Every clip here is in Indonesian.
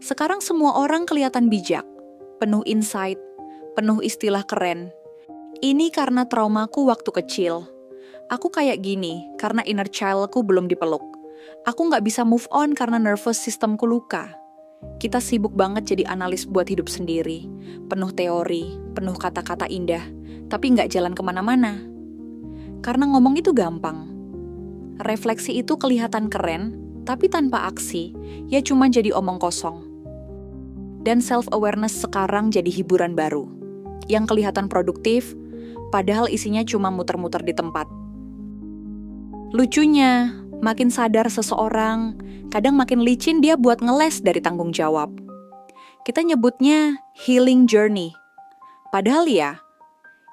Sekarang semua orang kelihatan bijak, penuh insight, penuh istilah keren. Ini karena traumaku waktu kecil. Aku kayak gini karena inner childku belum dipeluk. Aku nggak bisa move on karena nervous systemku luka. Kita sibuk banget jadi analis buat hidup sendiri. Penuh teori, penuh kata-kata indah, tapi nggak jalan kemana-mana. Karena ngomong itu gampang. Refleksi itu kelihatan keren, tapi tanpa aksi, ya cuma jadi omong kosong. Dan self-awareness sekarang jadi hiburan baru. Yang kelihatan produktif, padahal isinya cuma muter-muter di tempat. Lucunya, makin sadar seseorang, kadang makin licin dia buat ngeles dari tanggung jawab. Kita nyebutnya healing journey. Padahal ya,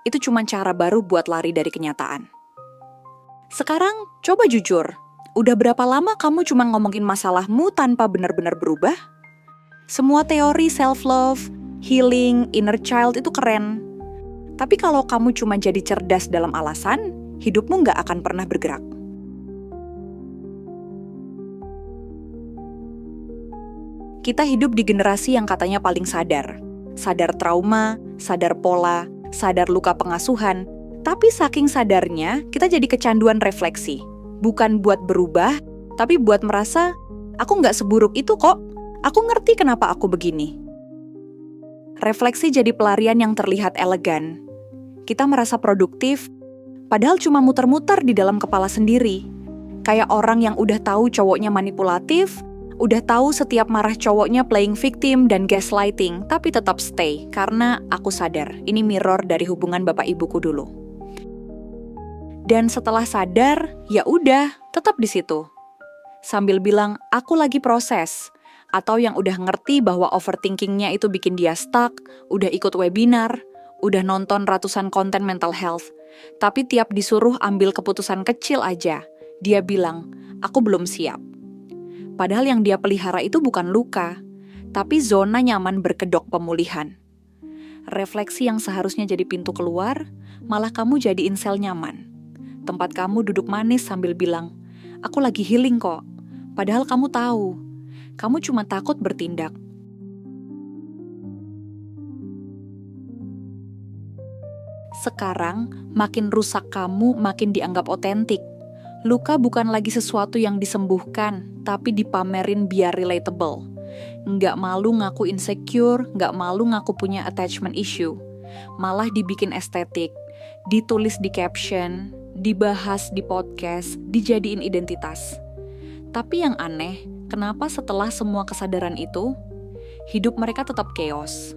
itu cuma cara baru buat lari dari kenyataan. Sekarang, coba jujur. Udah berapa lama kamu cuma ngomongin masalahmu tanpa benar-benar berubah? Semua teori self-love, healing, inner child itu keren. Tapi kalau kamu cuma jadi cerdas dalam alasan, hidupmu nggak akan pernah bergerak. Kita hidup di generasi yang katanya paling sadar. Sadar trauma, sadar pola, sadar luka pengasuhan. Tapi saking sadarnya, kita jadi kecanduan refleksi. Bukan buat berubah, tapi buat merasa, aku nggak seburuk itu kok. Aku ngerti kenapa aku begini. Refleksi jadi pelarian yang terlihat elegan. Kita merasa produktif, padahal cuma muter-muter di dalam kepala sendiri. Kayak orang yang udah tahu cowoknya manipulatif, udah tahu setiap marah cowoknya playing victim dan gaslighting, tapi tetap stay karena aku sadar ini mirror dari hubungan bapak ibuku dulu. Dan setelah sadar, ya udah, tetap di situ. Sambil bilang, aku lagi proses. Atau yang udah ngerti bahwa overthinkingnya itu bikin dia stuck, udah ikut webinar, udah nonton ratusan konten mental health. Tapi tiap disuruh ambil keputusan kecil aja, dia bilang, aku belum siap. Padahal yang dia pelihara itu bukan luka, tapi zona nyaman berkedok pemulihan. Refleksi yang seharusnya jadi pintu keluar, malah kamu jadiin sel nyaman. Tempat kamu duduk manis sambil bilang, aku lagi healing kok. Padahal kamu tahu, kamu cuma takut bertindak. Sekarang, makin rusak kamu, makin dianggap otentik. Luka bukan lagi sesuatu yang disembuhkan, tapi dipamerin biar relatable. Nggak malu ngaku insecure, nggak malu ngaku punya attachment issue. Malah dibikin estetik, ditulis di caption, dibahas di podcast, dijadiin identitas. Tapi yang aneh, kenapa setelah semua kesadaran itu, hidup mereka tetap chaos?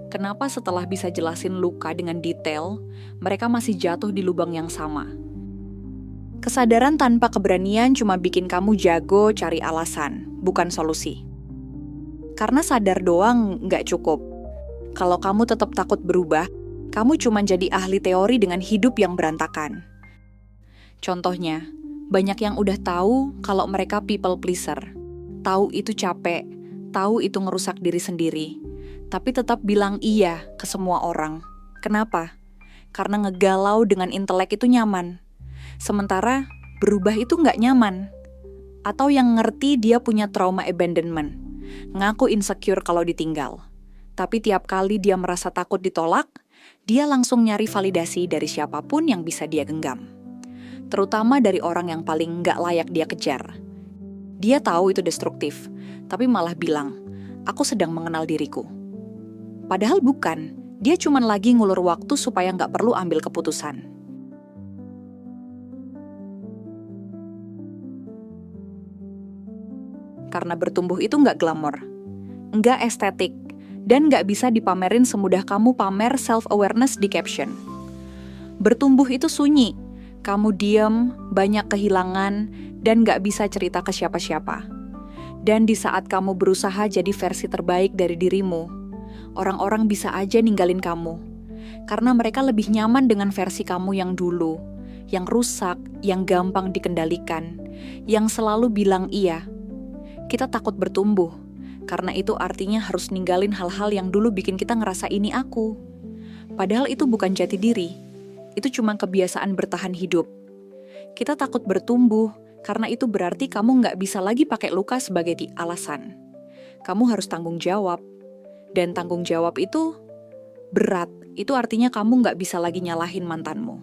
Kenapa setelah bisa jelasin luka dengan detail, mereka masih jatuh di lubang yang sama? Kesadaran tanpa keberanian cuma bikin kamu jago cari alasan, bukan solusi. Karena sadar doang nggak cukup. Kalau kamu tetap takut berubah, kamu cuma jadi ahli teori dengan hidup yang berantakan. Contohnya, banyak yang udah tahu kalau mereka people pleaser. Tahu itu capek, tahu itu ngerusak diri sendiri, tapi tetap bilang iya ke semua orang. Kenapa? Karena ngegalau dengan intelek itu nyaman. Sementara berubah itu nggak nyaman. Atau yang ngerti dia punya trauma abandonment, ngaku insecure kalau ditinggal. Tapi tiap kali dia merasa takut ditolak, dia langsung nyari validasi dari siapapun yang bisa dia genggam. Terutama dari orang yang paling nggak layak dia kejar. Dia tahu itu destruktif, tapi malah bilang, aku sedang mengenal diriku. Padahal bukan, dia cuma lagi ngulur waktu supaya nggak perlu ambil keputusan. Karena bertumbuh itu nggak glamor, nggak estetik, dan nggak bisa dipamerin semudah kamu pamer self-awareness di caption. Bertumbuh itu sunyi, kamu diam, banyak kehilangan, dan gak bisa cerita ke siapa-siapa. Dan di saat kamu berusaha jadi versi terbaik dari dirimu, orang-orang bisa aja ninggalin kamu. Karena mereka lebih nyaman dengan versi kamu yang dulu, yang rusak, yang gampang dikendalikan, yang selalu bilang iya. Kita takut bertumbuh, karena itu artinya harus ninggalin hal-hal yang dulu bikin kita ngerasa ini aku. Padahal itu bukan jati diri. Itu cuma kebiasaan bertahan hidup. Kita takut bertumbuh, karena itu berarti kamu nggak bisa lagi pakai luka sebagai alasan. kamu harus tanggung jawab. Dan tanggung jawab itu berat. Itu artinya kamu nggak bisa lagi nyalahin mantanmu.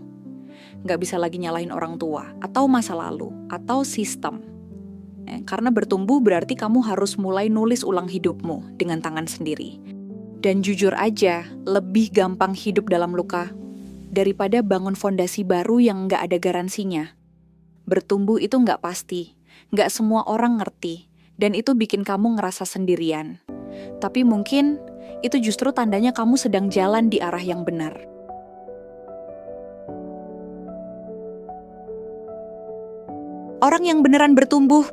Nggak bisa lagi nyalahin orang tua, atau masa lalu, atau sistem. Karena bertumbuh berarti kamu harus mulai nulis ulang hidupmu dengan tangan sendiri. Dan jujur aja, lebih gampang hidup dalam luka daripada bangun fondasi baru yang nggak ada garansinya. Bertumbuh itu nggak pasti, nggak semua orang ngerti, dan itu bikin kamu ngerasa sendirian. Tapi mungkin itu justru tandanya kamu sedang jalan di arah yang benar. Orang yang beneran bertumbuh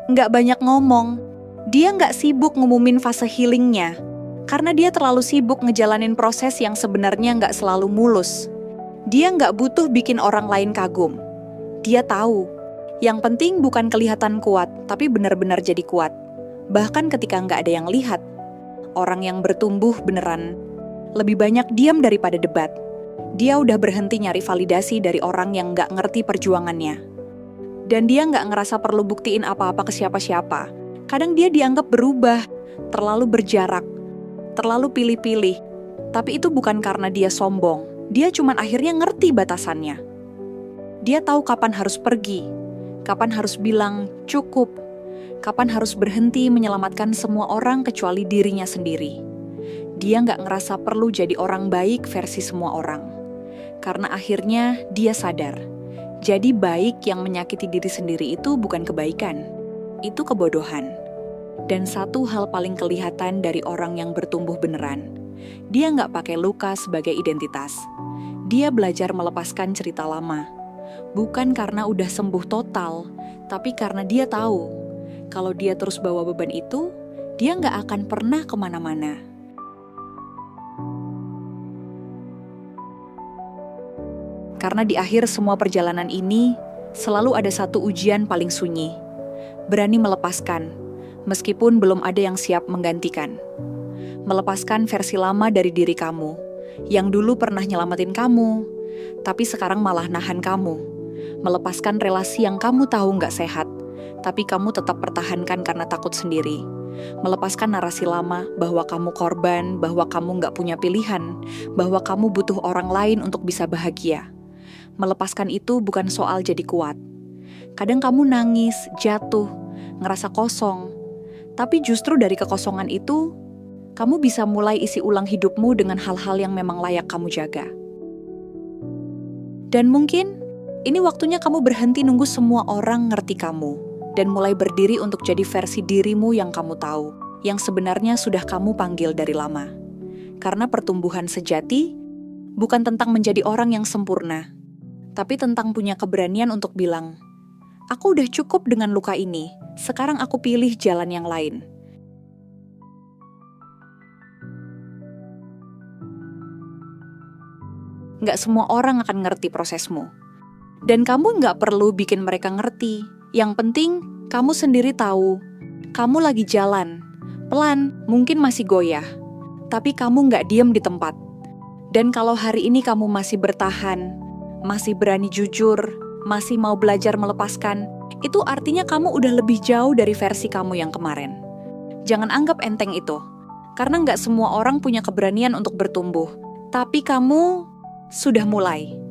nggak banyak ngomong. Dia nggak sibuk ngumumin fase healingnya, karena dia terlalu sibuk ngejalanin proses yang sebenarnya nggak selalu mulus. Dia nggak butuh bikin orang lain kagum. Dia tahu, yang penting bukan kelihatan kuat, tapi benar-benar jadi kuat. Bahkan ketika nggak ada yang lihat, orang yang bertumbuh beneran lebih banyak diam daripada debat. Dia udah berhenti nyari validasi dari orang yang nggak ngerti perjuangannya. Dan dia nggak ngerasa perlu buktiin apa-apa ke siapa-siapa. Kadang dia dianggap berubah, terlalu berjarak, terlalu pilih-pilih. Tapi itu bukan karena dia sombong. Dia cuman akhirnya ngerti batasannya. Dia tahu kapan harus pergi, kapan harus bilang cukup, kapan harus berhenti menyelamatkan semua orang kecuali dirinya sendiri. Dia nggak ngerasa perlu jadi orang baik versi semua orang. Karena akhirnya dia sadar, jadi baik yang menyakiti diri sendiri itu bukan kebaikan, itu kebodohan. Dan satu hal paling kelihatan dari orang yang bertumbuh beneran, dia nggak pakai luka sebagai identitas. Dia belajar melepaskan cerita lama. Bukan karena udah sembuh total, tapi karena dia tahu, kalau dia terus bawa beban itu, dia nggak akan pernah kemana-mana. Karena di akhir semua perjalanan ini, selalu ada satu ujian paling sunyi. Berani melepaskan, meskipun belum ada yang siap menggantikan. Melepaskan versi lama dari diri kamu, yang dulu pernah nyelamatin kamu, tapi sekarang malah nahan kamu. Melepaskan relasi yang kamu tahu nggak sehat, tapi kamu tetap pertahankan karena takut sendiri. Melepaskan narasi lama bahwa kamu korban, bahwa kamu nggak punya pilihan, bahwa kamu butuh orang lain untuk bisa bahagia. Melepaskan itu bukan soal jadi kuat. Kadang kamu nangis, jatuh, ngerasa kosong, tapi justru dari kekosongan itu, kamu bisa mulai isi ulang hidupmu dengan hal-hal yang memang layak kamu jaga. Dan mungkin, ini waktunya kamu berhenti nunggu semua orang ngerti kamu, dan mulai berdiri untuk jadi versi dirimu yang kamu tahu, yang sebenarnya sudah kamu panggil dari lama. Karena pertumbuhan sejati, bukan tentang menjadi orang yang sempurna, tapi tentang punya keberanian untuk bilang, aku udah cukup dengan luka ini, sekarang aku pilih jalan yang lain. Nggak semua orang akan ngerti prosesmu. Dan kamu nggak perlu bikin mereka ngerti. Yang penting, kamu sendiri tahu. Kamu lagi jalan. Pelan, mungkin masih goyah. Tapi kamu nggak diem di tempat. Dan kalau hari ini kamu masih bertahan, masih berani jujur, masih mau belajar melepaskan, itu artinya kamu udah lebih jauh dari versi kamu yang kemarin. Jangan anggap enteng itu. Karena nggak semua orang punya keberanian untuk bertumbuh. Tapi kamu sudah mulai.